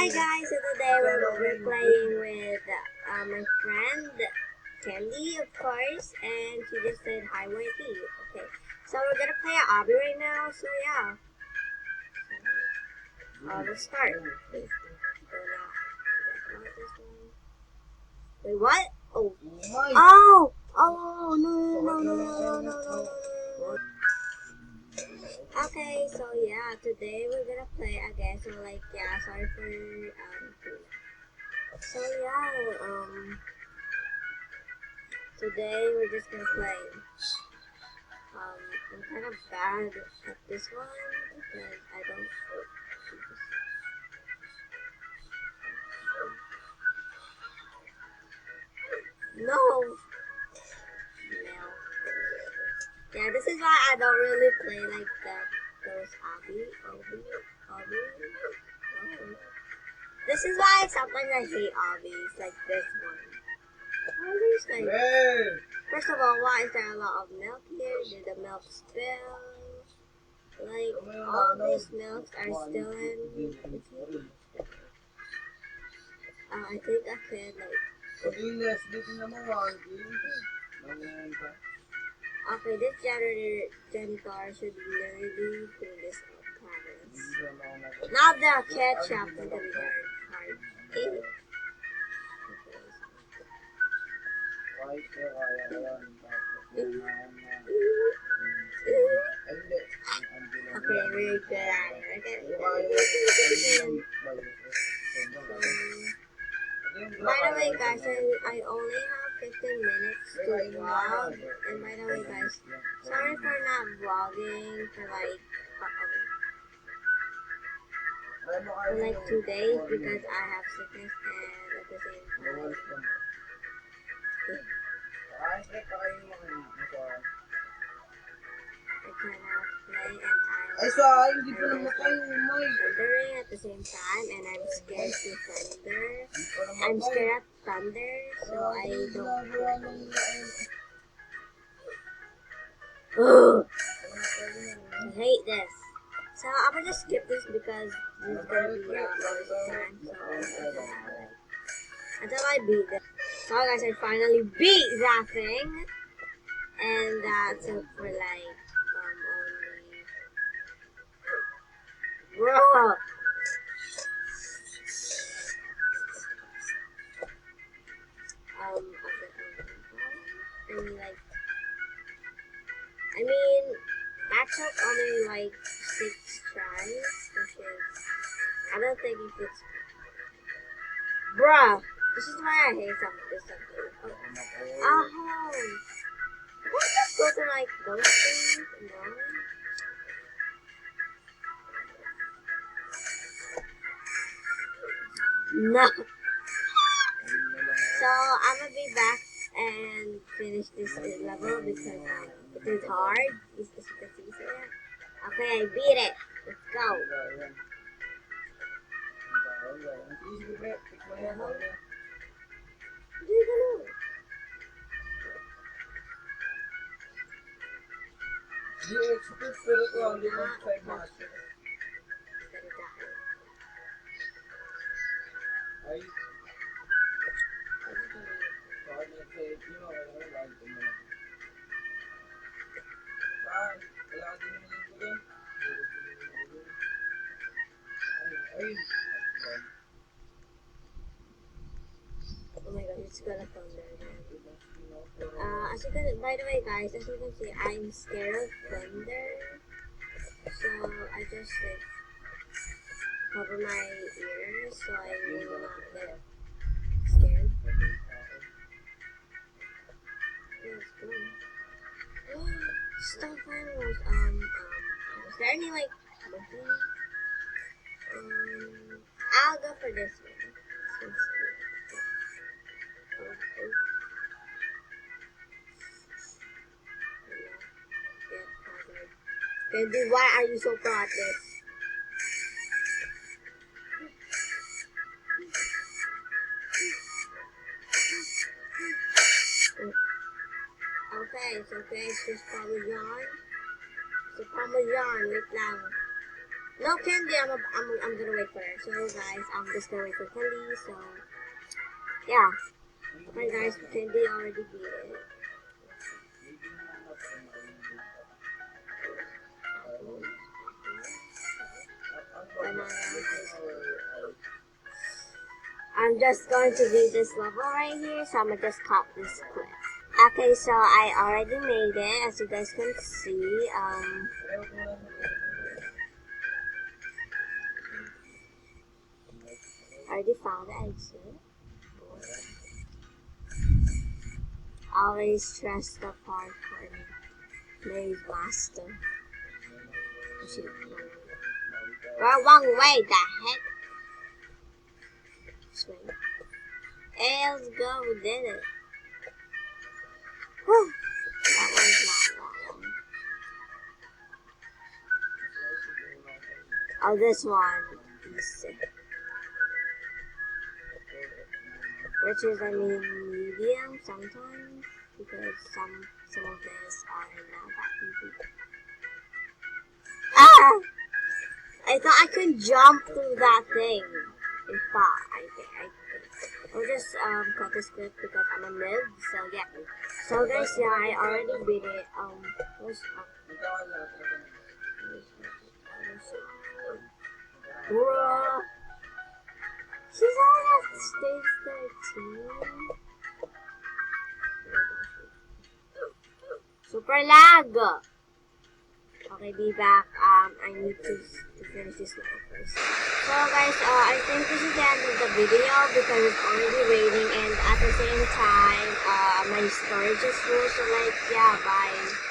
Hi guys, so today we're playing with my friend Kendi, of course, and she just said hi, Whitey. Okay, so we're gonna play Obby right now. So yeah, let's start. Wait, what? Oh, no. Okay, so yeah, today we're gonna play again. So like, yeah, sorry for So yeah, today we're just gonna play. I'm kind of bad at this one because I don't. No. Yeah, this is why I don't really play like that. Those Obby. Oh. This is why sometimes I hate Obbies like this one. Always like. First of all, why is there a lot of milk here? Did the milk spill? Like, all these milks are still in. I think I could, like. Okay, this janitor should literally clean this up, promise. Not the ketchup into the yard. Okay, very good at it. Okay. By the way, guys, I only have 15 minutes to vlog. And by the way, guys, sorry for not vlogging for like 2 days because I have sickness and at the same time. I cannot play and thundering at the same time and I'm scared to thunder. I'm scared of thunder, so I don't Ugh. I hate this. So I'm gonna just skip this because this is gonna be a waste of time. So until I beat this. So guys, I finally beat that thing. And that took for like only bro. I mean, that took only like 6 tries, which is I don't think it fits. Bruh, this is why I hate something. Oh, can I just go to like those things? No. So I'm gonna be back and finish this level because it is hard. It's the easier. Okay, I beat it. Let's go. Oh my god, it's gonna thunder again. By the way guys, as you can see, I'm scared of thunder. So I just like cover my ears so I will not get scared. Let's go. Stop animals. Is there any like monkey? I'll go for this one. This one's cute. Kendi, why are you so proud of this? Okay, it's just Parmesan. So Parmesan, wait lang. No, Kendi, I'm gonna wait for her. So guys, I'm just gonna wait for Kendi. So yeah. Okay guys, Kendi already beat it. I'm just going to beat this level right here, so I'm gonna just cut this clip. Okay, so I already made it, as you guys can see. I already found the exit. Always stress the part for me. Maze Master. Go one way, the heck? Swing. Hey, let's go, we did it. Whew. That was not that one. Oh, this one. Easy. Which is, I mean, medium sometimes, because some of this are not that easy. Ah! I thought I could jump through that thing. In fact, I think. I'll just cut this clip because I'm a noob, so yeah. So guys, yeah, I already beat it. Where's Bruh. She's already at stage 13. Super lag! Okay, be back. I need to finish this level first. So guys, I think this is the end of the video because it's already raining and at the same time, my storage is full. So like, yeah, bye.